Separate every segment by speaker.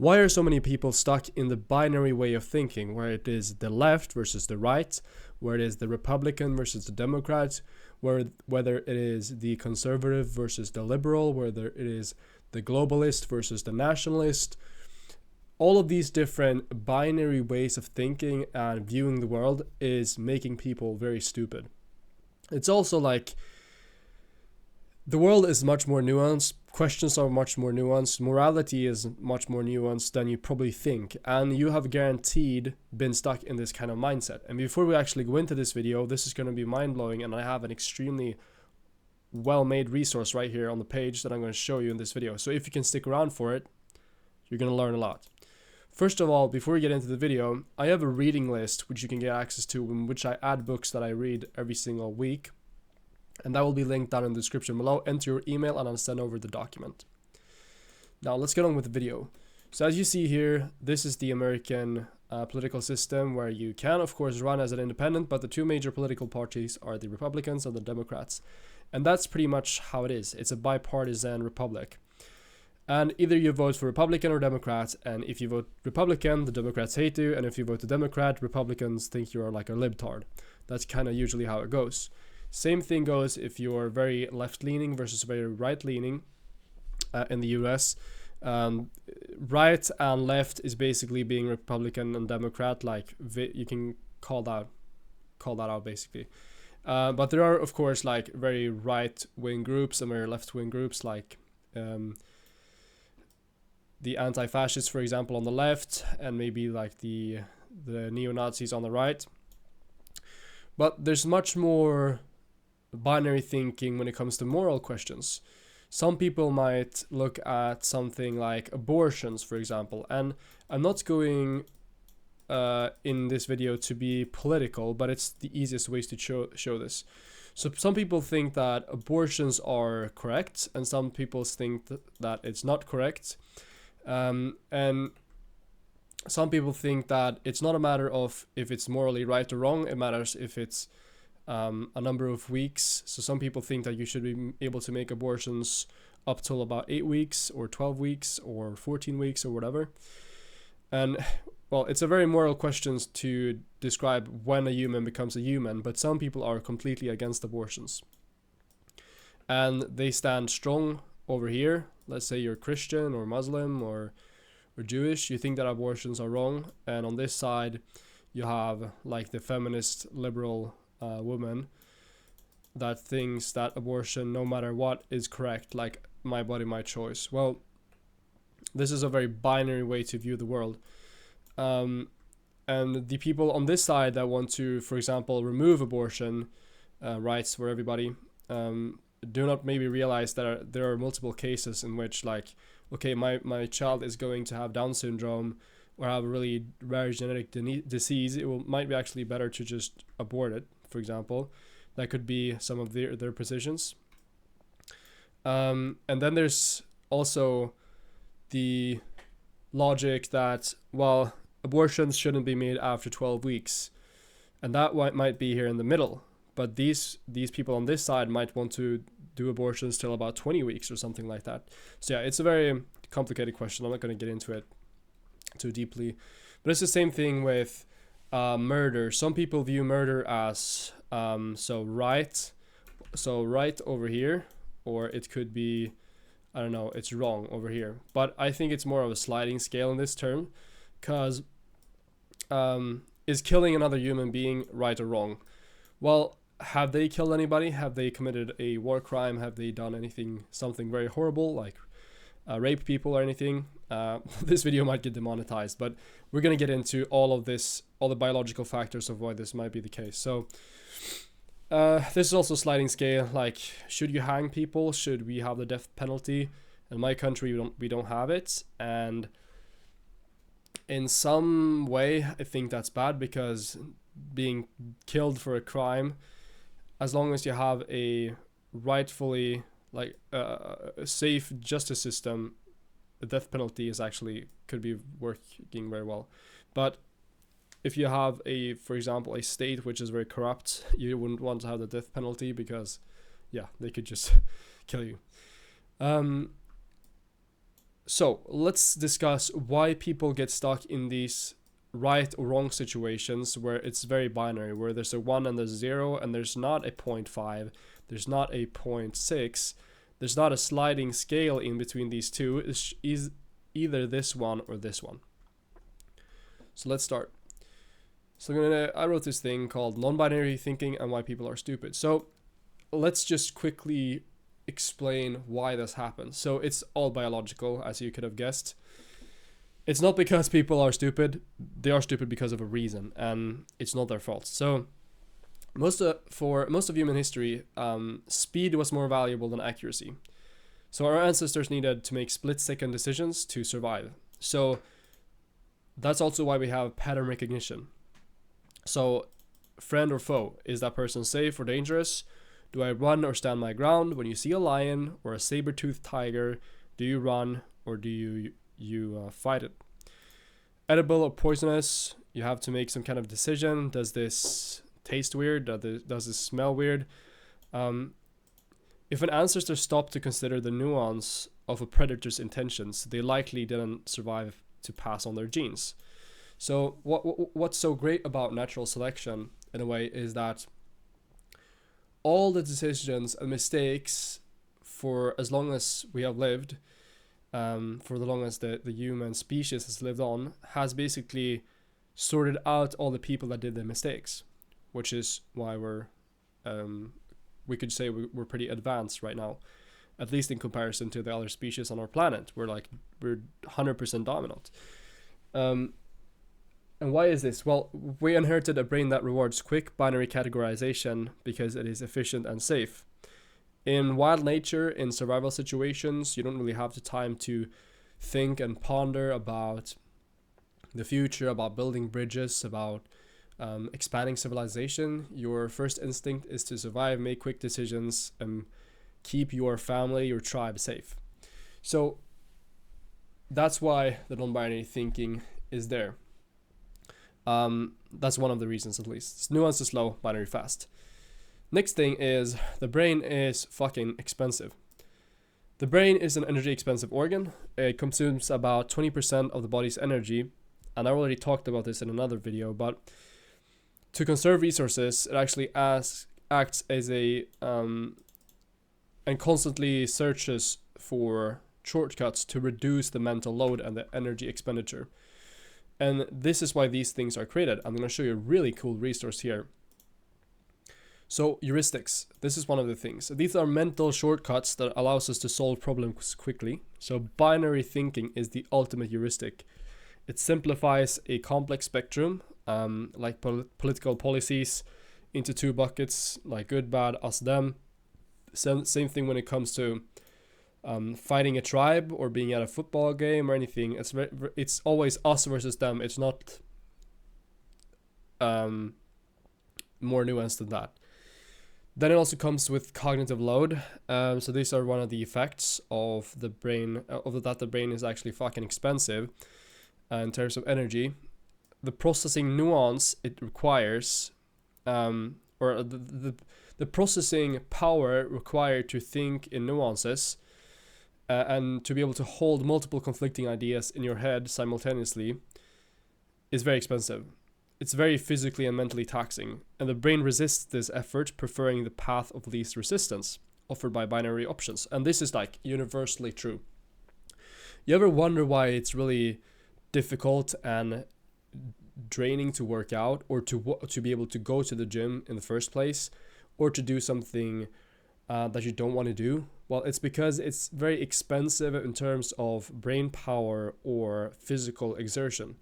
Speaker 1: Why are so many people stuck in the binary way of thinking, where it is the left versus the right, where it is the Republican versus the Democrat, whether it is the conservative versus the liberal, whether it is the globalist versus the nationalist? All of these different binary ways of thinking and viewing the world is making people very stupid. It's also like the world is much more nuanced, questions are much more nuanced, morality is much more nuanced than you probably think, and you have guaranteed been stuck in this kind of mindset. And before we actually go into this video, this is going to be mind-blowing, and I have an extremely well-made resource right here on the page that I'm going to show you in this video. So if you can stick around for it, you're going to learn a lot. First of all, before we get into the video, I have a reading list which you can get access to, in which I add books that I read every single week. And that will be linked down in the description below. Enter your email and I'll send over the document. Now let's get on with the video. So as you see here, this is the American political system, where you can of course run as an independent, but the two major political parties are the Republicans and the Democrats. And that's pretty much how it is. It's a bipartisan republic. And either you vote for Republican or Democrat, and if you vote Republican, the Democrats hate you, and if you vote the Democrat, Republicans think you're like a libtard. That's kind of usually how it goes. Same thing goes if you're very left-leaning versus very right-leaning in the US. Right and left is basically being Republican and Democrat, like you can call that out basically. But there are of course like very right-wing groups and very left-wing groups, like the anti-fascists, for example, on the left, and maybe like the neo-Nazis on the right. But there's much more binary thinking when it comes to moral questions. Some people might look at something like abortions, for example, and I'm not going in this video to be political, but it's the easiest ways to show this. So some people think that abortions are correct, and some people think that it's not correct. And some people think that it's not a matter of if it's morally right or wrong, it matters if it's a number of weeks. So some people think that you should be able to make abortions up till about 8 weeks or 12 weeks or 14 weeks or whatever. And well, it's a very moral question to describe when a human becomes a human, but some people are completely against abortions. And they stand strong over here. Let's say you're Christian or Muslim or Jewish, you think that abortions are wrong, and on this side you have like the feminist liberal woman that thinks that abortion, no matter what, is correct, like my body, my choice. Well, this is a very binary way to view the world. And the people on this side that want to, for example, remove abortion rights for everybody, do not maybe realize that there are multiple cases in which, like, okay, my child is going to have Down syndrome or have a really rare genetic disease. Might be actually better to just abort it, for example. That could be some of their positions. And then there's also the logic that, well, abortions shouldn't be made after 12 weeks. And that might be here in the middle. But these people on this side might want to do abortions till about 20 weeks or something like that. So yeah, it's a very complicated question. I'm not going to get into it too deeply. But it's the same thing with murder. Some people view murder as right over here, or it could be, I don't know, it's wrong over here. But I think it's more of a sliding scale in this term, because is killing another human being right or wrong? Well, have they killed anybody? Have they committed a war crime? Have they done something very horrible, like rape people or anything? This video might get demonetized, but we're going to get into all of this, all the biological factors of why this might be the case. So this is also sliding scale, like, should you hang people? Should we have the death penalty? In my country, we don't have it, and in some way I think that's bad, because being killed for a crime, as long as you have a rightfully, like a safe justice system, the death penalty is actually could be working very well. But if you have for example, a state which is very corrupt, you wouldn't want to have the death penalty, because yeah, they could just kill you. So let's discuss why people get stuck in these right or wrong situations where it's very binary, where there's a 1 and there's 0, and there's not a 0.5, there's not a 0.6, there's not a sliding scale in between these two. It's either this one or this one. So let's start. So I wrote this thing called non-binary thinking and why people are stupid. So let's just quickly explain why this happens. So it's all biological, as you could have guessed. It's not because people are stupid. They are stupid because of a reason, and it's not their fault. So for most of human history, speed was more valuable than accuracy. So our ancestors needed to make split-second decisions to survive. So that's also why we have pattern recognition. So friend or foe, is that person safe or dangerous? Do I run or stand my ground? When you see a lion or a saber-toothed tiger, do you run or do you fight it? Edible or poisonous, you have to make some kind of decision. Does this taste weird? Does this smell weird? If an ancestor stopped to consider the nuance of a predator's intentions, they likely didn't survive to pass on their genes. So what's so great about natural selection, in a way, is that all the decisions and mistakes, for as long as we have lived, for the long as the human species has lived on, has basically sorted out all the people that did the mistakes, which is why we could say we're pretty advanced right now, at least in comparison to the other species on our planet. We're 100% dominant. And why is this? Well, we inherited a brain that rewards quick binary categorization because it is efficient and safe. In wild nature, in survival situations, you don't really have the time to think and ponder about the future, about building bridges, about expanding civilization. Your first instinct is to survive, make quick decisions, and keep your family, your tribe safe. So that's why the non-binary thinking is there. That's one of the reasons, at least. It's nuance is slow, binary fast. Next thing is the brain is fucking expensive. The brain is an energy expensive organ. It consumes about 20% of the body's energy, and I already talked about this in another video, but to conserve resources, it actually acts as a and constantly searches for shortcuts to reduce the mental load and the energy expenditure. And this is why these things are created. I'm going to show you a really cool resource here. So heuristics, this is one of the things. These are mental shortcuts that allows us to solve problems quickly. So binary thinking is the ultimate heuristic. It simplifies a complex spectrum, like political policies, into two buckets, like good, bad, us, them. Same thing when it comes to fighting a tribe or being at a football game or anything. It's always us versus them. It's not more nuanced than that. Then it also comes with cognitive load. So these are one of the effects of the brain, that the brain is actually fucking expensive in terms of energy. The processing nuance it requires, or the processing power required to think in nuances, and to be able to hold multiple conflicting ideas in your head simultaneously, is very expensive. It's very physically and mentally taxing, and the brain resists this effort, preferring the path of least resistance offered by binary options. And this is like universally true. You ever wonder why it's really difficult and draining to work out, or to be able to go to the gym in the first place, or to do something that you don't want to do? Well, it's because it's very expensive in terms of brain power or physical exertion.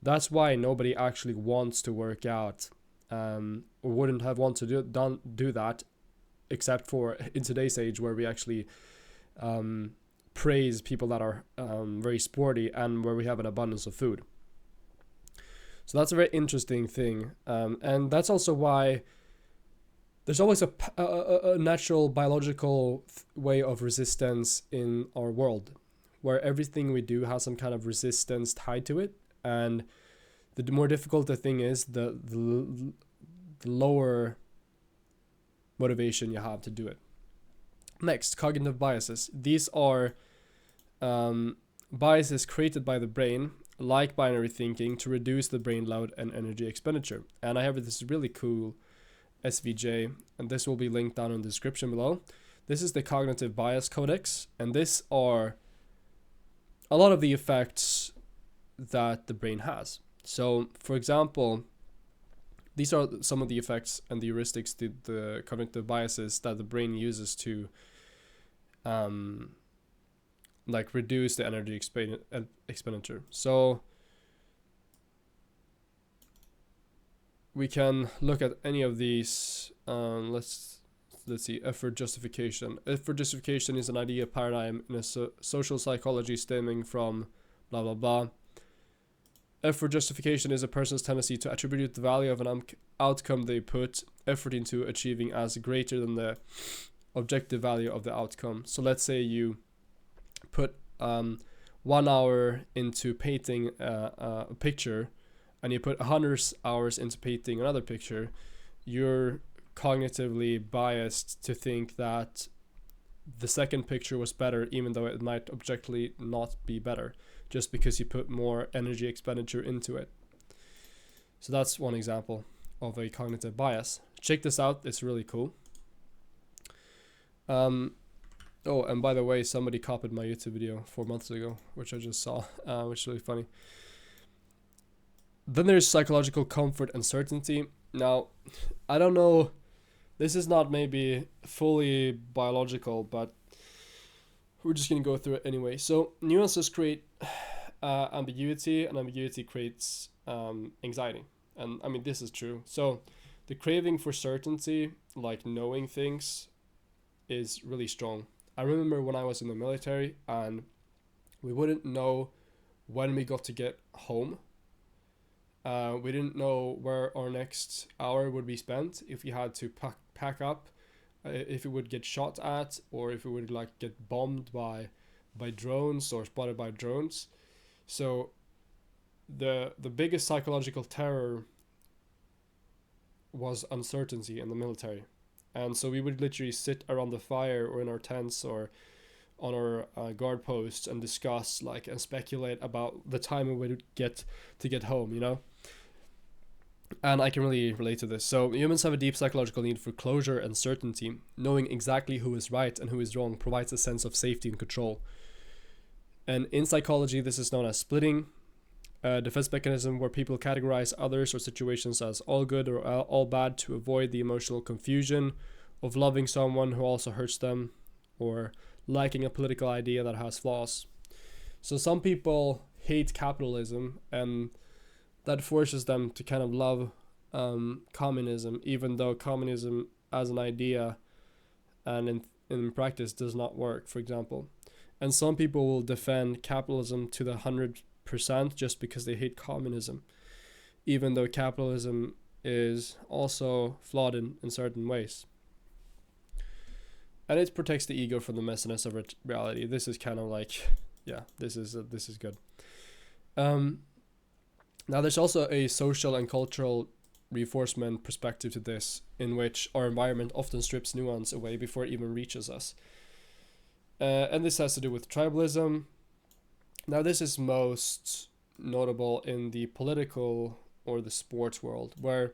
Speaker 1: That's why nobody actually wants to work out, or wouldn't have wanted to do that, except for in today's age where we actually praise people that are very sporty and where we have an abundance of food. So that's a very interesting thing, and that's also why there's always a natural biological way of resistance in our world, where everything we do has some kind of resistance tied to it. And the more difficult the thing is, the lower motivation you have to do it. Next, cognitive biases. These are bias is created by the brain, like binary thinking, to reduce the brain load and energy expenditure. And I have this really cool SVJ, and this will be linked down in the description below. This is the Cognitive Bias Codex, and these are a lot of the effects that the brain has. So, for example, these are some of the effects and the heuristics, the cognitive biases that the brain uses to like reduce the energy expenditure. So we can look at any of these. Let's see. Effort justification. Effort justification is an idea paradigm in a social psychology stemming from blah blah blah. Effort justification is a person's tendency to attribute the value of an outcome they put effort into achieving as greater than the objective value of the outcome. So let's say you put 1 hour into painting a picture, and you put 100 hours into painting another picture. You're cognitively biased to think that the second picture was better, even though it might objectively not be better, just because you put more energy expenditure into it. So that's one example of a cognitive bias. Check this out, it's really cool. Oh, and by the way, somebody copied my YouTube video 4 months ago, which I just saw, which is really funny. Then there's psychological comfort and certainty. Now, I don't know, this is not maybe fully biological, but we're just going to go through it anyway. So nuances create ambiguity, and ambiguity creates anxiety. And I mean, this is true. So the craving for certainty, like knowing things, is really strong. I remember when I was in the military and we wouldn't know when we got to get home. We didn't know where our next hour would be spent, if we had to pack up, if it would get shot at, or if it would like get bombed by drones or spotted by drones. So the biggest psychological terror was uncertainty in the military. And so we would literally sit around the fire or in our tents or on our guard posts and discuss and speculate about the time we would get home, you know? And I can really relate to this. So humans have a deep psychological need for closure and certainty. Knowing exactly who is right and who is wrong provides a sense of safety and control. And in psychology, this is known as splitting, a defense mechanism where people categorize others or situations as all good or all bad to avoid the emotional confusion of loving someone who also hurts them, or liking a political idea that has flaws. So some people hate capitalism, and that forces them to kind of love communism, even though communism as an idea and in practice does not work, for example. And some people will defend capitalism to the 100% just because they hate communism, even though capitalism is also flawed in certain ways. And it protects the ego from the messiness of reality. This is kind of like, yeah, this is good. Now there's also a social and cultural reinforcement perspective to this, in which our environment often strips nuance away before it even reaches us. And this has to do with tribalism. Now this is most notable in the political or the sports world, where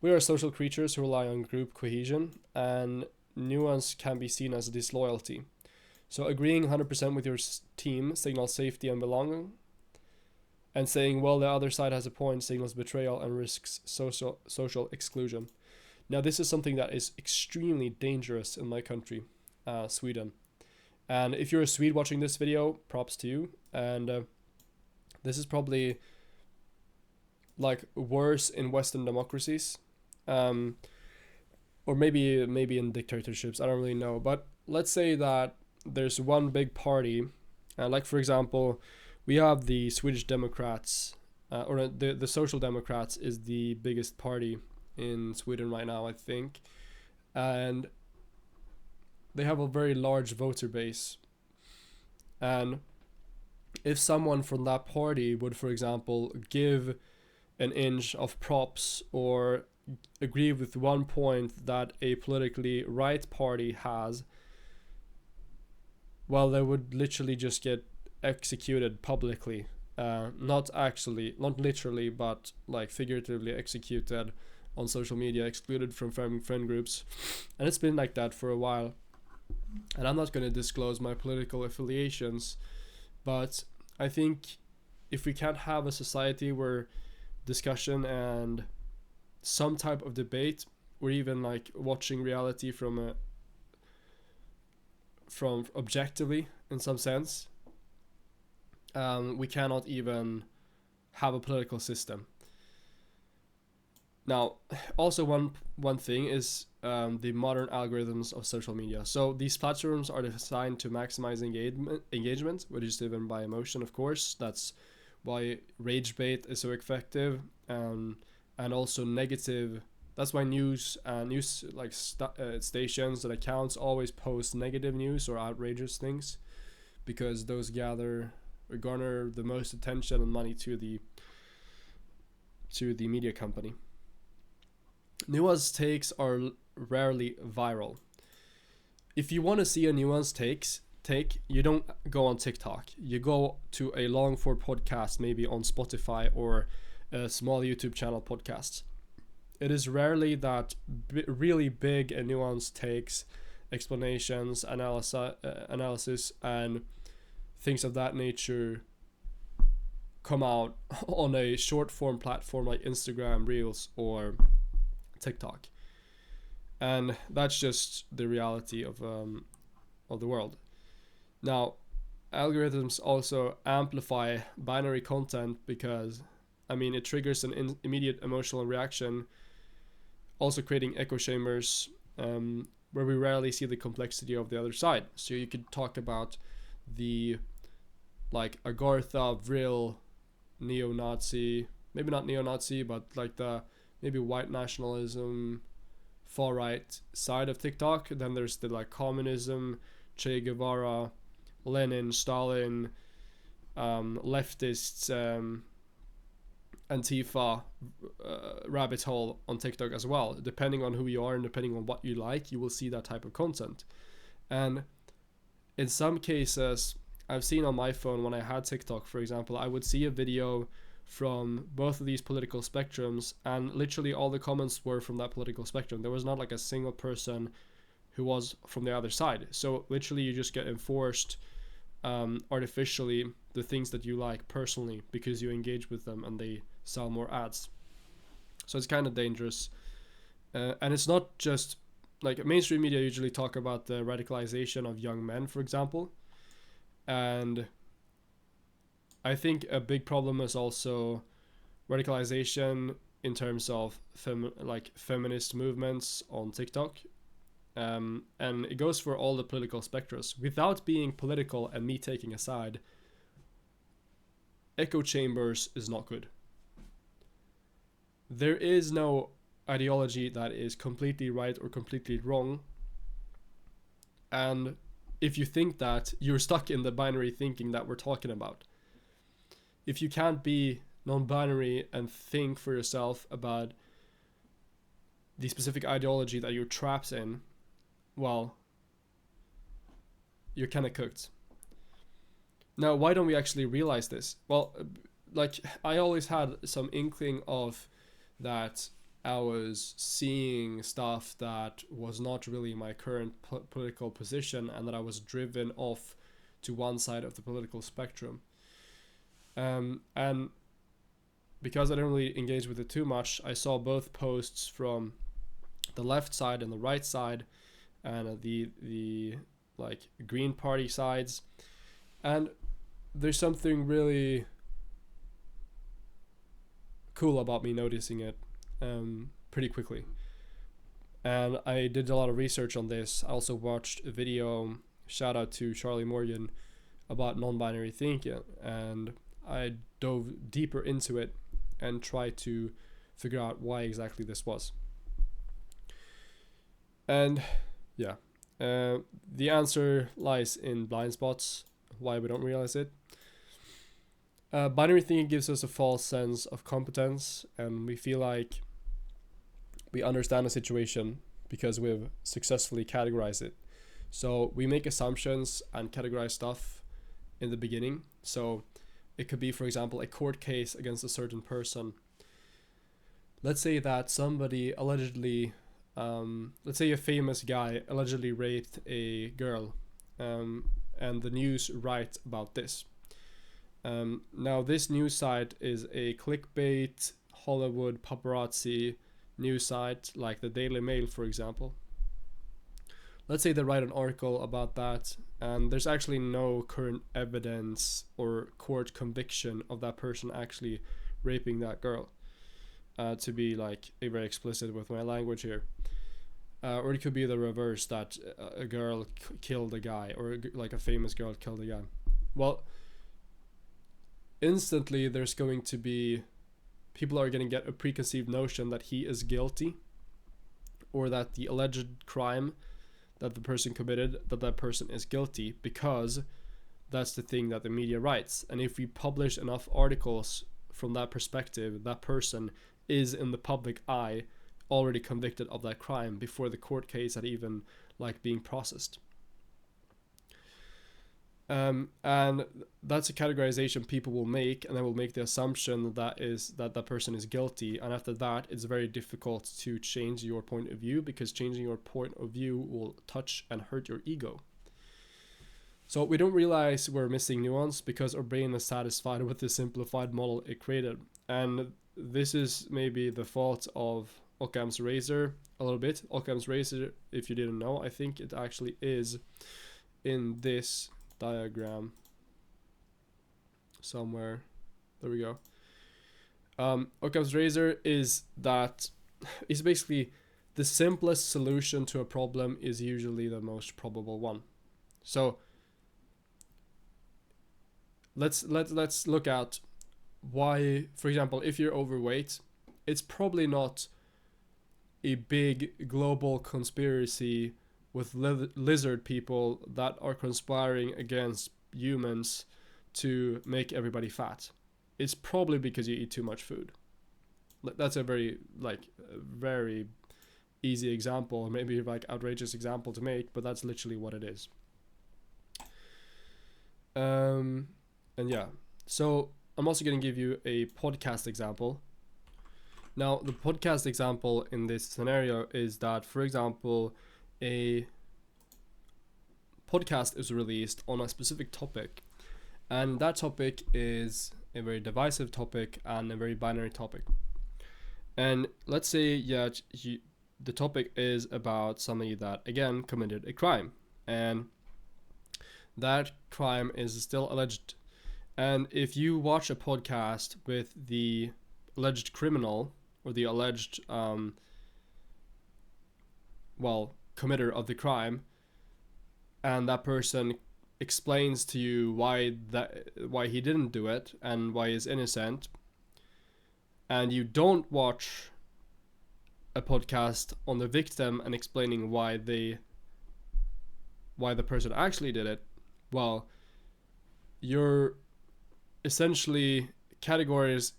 Speaker 1: we are social creatures who rely on group cohesion, and nuance can be seen as disloyalty. So agreeing 100% with your team signals safety and belonging, and saying, well, the other side has a point, signals betrayal and risks social exclusion. Now this is something that is extremely dangerous in my country, Sweden. And if you're a Swede watching this video, props to you. And this is probably worse in Western democracies, or maybe in dictatorships. I don't really know. But let's say that there's one big party, for example, we have the Swedish Democrats, or the Social Democrats is the biggest party in Sweden right now, I think, and they have a very large voter base. And if someone from that party would, for example, give an inch of props or agree with one point that a politically right party has, well, they would literally just get executed publicly, not literally, but like figuratively executed on social media, excluded from friend groups, and it's been like that for a while. And I'm not going to disclose my political affiliations, but I think if we can't have a society where discussion and some type of debate, or even like watching reality from objectively in some sense, we cannot even have a political system. Now, also one thing is the modern algorithms of social media. So these platforms are designed to maximize engagement, which is driven by emotion, of course. That's why rage bait is so effective, and also negative. That's why news like stations and accounts always post negative news or outrageous things, because those garner the most attention and money to the media company. Nuanced takes are rarely viral. If you want to see a nuanced take, you don't go on TikTok. You go to a long form podcast, maybe on Spotify or a small YouTube channel podcast. It is rarely that really big and nuanced takes, explanations, analysis, and things of that nature come out on a short form platform like Instagram Reels or TikTok. And that's just the reality of the world. Now, algorithms also amplify binary content because, it triggers an immediate emotional reaction, also creating echo chambers where we rarely see the complexity of the other side. So you could talk about the Agartha, Vril, neo-Nazi, maybe not neo-Nazi, but like the maybe white nationalism, far right side of TikTok. Then there's the communism, Che Guevara, Lenin, Stalin, leftists, Antifa rabbit hole on TikTok as well. Depending on who you are and depending on what you like, you will see that type of content. And in some cases, I've seen on my phone when I had TikTok, for example, I would see a video from both of these political spectrums, and literally all the comments were from that political spectrum. There was not like a single person who was from the other side. So literally you just get enforced artificially the things that you like personally because you engage with them and they sell more ads. So it's kind of dangerous. And it's not just like mainstream media usually talk about the radicalization of young men, for example. And I think a big problem is also radicalization in terms of feminist movements on TikTok. And it goes for all the political spectrums. Without being political and me taking a side, echo chambers is not good. There is no ideology that is completely right or completely wrong. And if you think that, you're stuck in the binary thinking that we're talking about. If you can't be non-binary and think for yourself about the specific ideology that you're trapped in, well, you're kind of cooked. Now, why don't we actually realize this? Well, I always had some inkling of that I was seeing stuff that was not really my current political position, and that I was driven off to one side of the political spectrum. And because I didn't really engage with it too much, I saw both posts from the left side and the right side, and the Green Party sides, and there's something really cool about me noticing it pretty quickly. And I did a lot of research on this. I also watched a video, shout out to Charlie Morgan, about non-binary thinking, and I dove deeper into it and tried to figure out why exactly this was. And yeah, the answer lies in blind spots, why we don't realize it. Binary thinking gives us a false sense of competence, and we feel like we understand a situation because we've successfully categorized it. So we make assumptions and categorize stuff in the beginning. So it could be, for example, a court case against a certain person. Let's say that somebody allegedly, let's say a famous guy allegedly raped a girl, and the news writes about this. Now this news site is a clickbait, Hollywood paparazzi news site like the Daily Mail, for example. Let's say they write an article about that, and there's actually no current evidence or court conviction of that person actually raping that girl. To be like very explicit with my language here. Or it could be the reverse, that a girl killed a guy, or like a famous girl killed a guy. Well, instantly there's going to be, people are going to get a preconceived notion that he is guilty, or that the alleged crime that the person committed, that person is guilty, because that's the thing that the media writes. And if we publish enough articles from that perspective, that person is in the public eye already convicted of that crime before the court case had even like being processed. And that's a categorization people will make, and they will make the assumption that that person is guilty, and after that it's very difficult to change your point of view, because changing your point of view will touch and hurt your ego. So we don't realize we're missing nuance because our brain is satisfied with the simplified model it created. And this is maybe the fault of Occam's razor a little bit. Occam's razor, if you didn't know, I think it actually is in this diagram somewhere. There we go. Occam's razor is basically the simplest solution to a problem is usually the most probable one. So let's look at why, for example, if you're overweight, it's probably not a big global conspiracy with lizard people that are conspiring against humans to make everybody fat. It's probably because you eat too much food. That's a very easy example, maybe like outrageous example to make, but that's literally what it is. And yeah, so I'm also going to give you a podcast example. Now, the podcast example in this scenario is that, for example, a podcast is released on a specific topic, and that topic is a very divisive topic and a very binary topic. And let's say the topic is about somebody that, again, committed a crime, and that crime is still alleged. And if you watch a podcast with the alleged criminal, or the alleged committer of the crime, and that person explains to you why he didn't do it and why he's innocent, and you don't watch a podcast on the victim and explaining why the person actually did it, well, you're essentially categorizing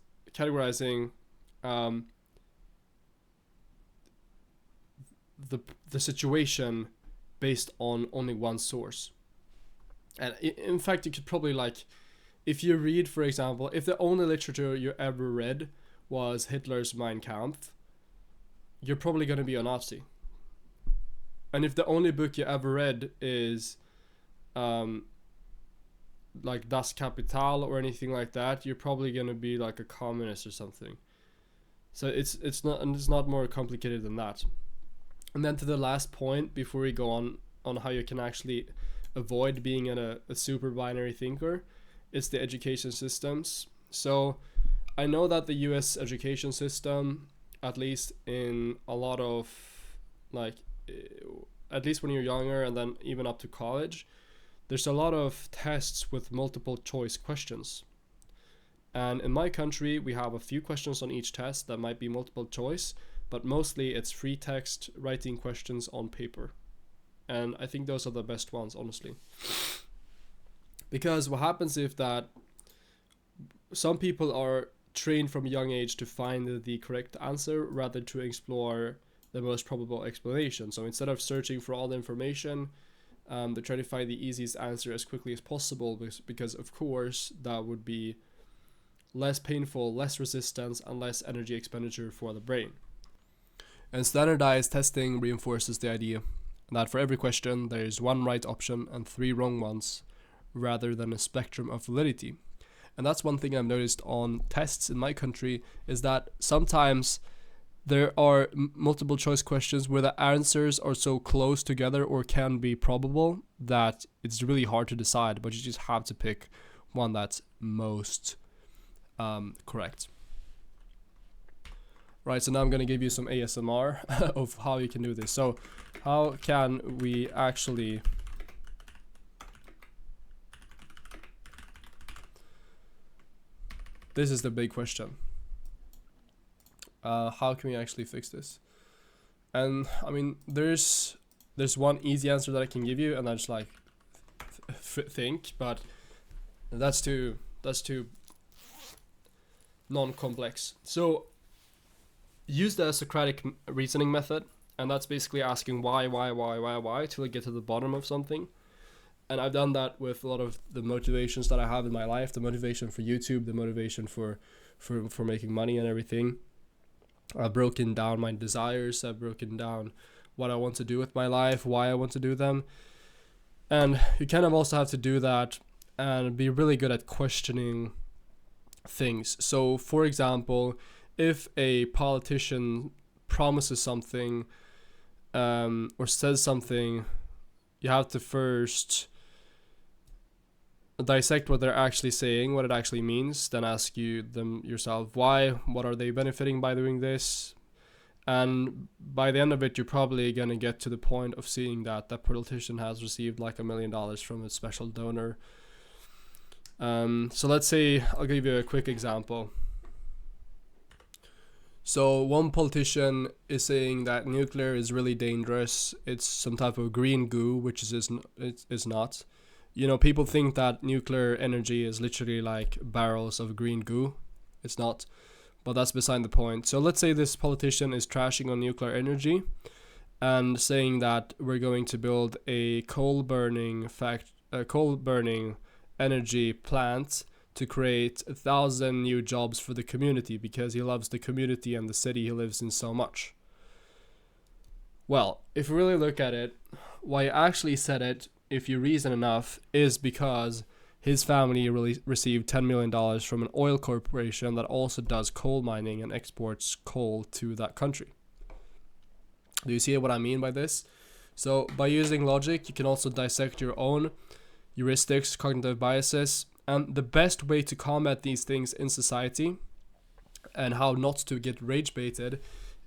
Speaker 1: the situation based on only one source. And in fact, you could probably, like, if you read, for example, if the only literature you ever read was Hitler's Mein Kampf, you're probably going to be a Nazi. And if the only book you ever read is like Das Kapital or anything like that, you're probably going to be like a communist or something. So it's not more complicated than that. And then to the last point before we go on how you can actually avoid being a super binary thinker, it's the education systems. So I know that the US education system, at least in a lot of, like, at least when you're younger and then even up to college, there's a lot of tests with multiple choice questions. And in my country, we have a few questions on each test that might be multiple choice, but mostly it's free text writing questions on paper. And I think those are the best ones, honestly. Because what happens if that some people are trained from a young age to find the correct answer rather to explore the most probable explanation. So instead of searching for all the information, They try to find the easiest answer as quickly as possible, because of course that would be less painful, less resistance, and less energy expenditure for the brain. And standardized testing reinforces the idea that for every question there is one right option and 3 wrong ones, rather than a spectrum of validity. And that's one thing I've noticed on tests in my country, is that sometimes there are multiple choice questions where the answers are so close together or can be probable that it's really hard to decide, but you just have to pick one that's most correct. Right, so now I'm going to give you some ASMR of how you can do this. So how can we actually this is the big question. How can we actually fix this? And I mean, there's one easy answer that I can give you, and that's like think, but that's too non-complex. So use the Socratic reasoning method, and that's basically asking why till I get to the bottom of something. And I've done that with a lot of the motivations that I have in my life, the motivation for YouTube, the motivation for making money and everything. I've broken down my desires, I've broken down what I want to do with my life, why I want to do them. And you kind of also have to do that and be really good at questioning things. So for example, if a politician promises something or says something, you have to first dissect what they're actually saying, what it actually means, then ask them yourself why, what are they benefiting by doing this. And by the end of it, you're probably going to get to the point of seeing that that politician has received like $1 million from a special donor. So let's say, I'll give you a quick example. So one politician is saying that nuclear is really dangerous. It's some type of green goo, which is not. You know, people think that nuclear energy is literally like barrels of green goo. It's not, but that's beside the point. So let's say this politician is trashing on nuclear energy and saying that we're going to build a coal burning energy plant to create 1,000 new jobs for the community because he loves the community and the city he lives in so much. Well, if you really look at it, why he actually said it, if you reason enough, is because his family received $10 million from an oil corporation that also does coal mining and exports coal to that country. Do you see what I mean by this? So by using logic, you can also dissect your own heuristics, cognitive biases, and the best way to combat these things in society and how not to get rage baited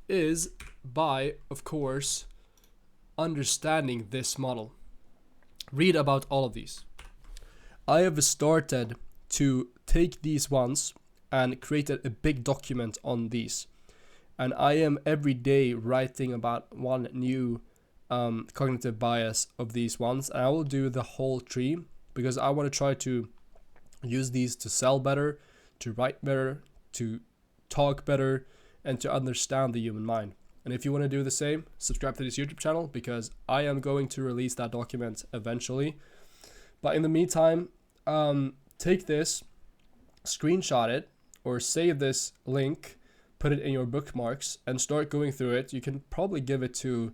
Speaker 1: is by, of course, understanding this model. Read about all of these. I have started to take these ones and created a big document on these. And I am every day writing about one new cognitive bias of these ones. And I will do the whole tree because I want to try to use these to sell better, to write better, to talk better, and to understand the human mind. And if you want to do the same, subscribe to this YouTube channel because I am going to release that document eventually. But in the meantime, take this, screenshot it, or save this link, put it in your bookmarks, and start going through it. You can probably give it to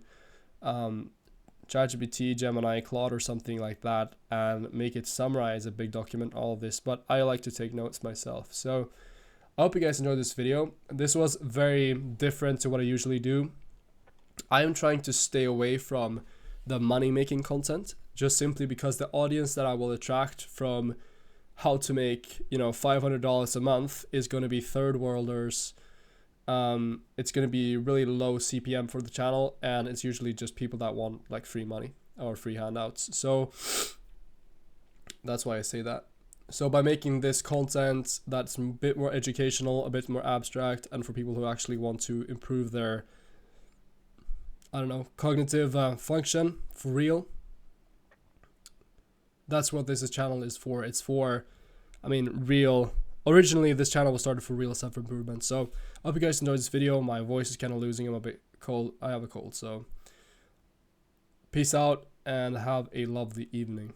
Speaker 1: ChatGPT, Gemini, Claude, or something like that, and make it summarize a big document, all of this. But I like to take notes myself. So I hope you guys enjoyed this video. This was very different to what I usually do. I am trying to stay away from the money-making content, just simply because the audience that I will attract from how to make, $500 a month is going to be third worlders. It's going to be really low CPM for the channel, and it's usually just people that want like free money or free handouts. So that's why I say that. So by making this content that's a bit more educational, a bit more abstract, and for people who actually want to improve their, cognitive function for real, that's what this channel is for. It's for, real. Originally, this channel was started for real self-improvement. So I hope you guys enjoyed this video. My voice is kind of losing. I'm a bit cold. I have a cold. So peace out. and have a lovely evening.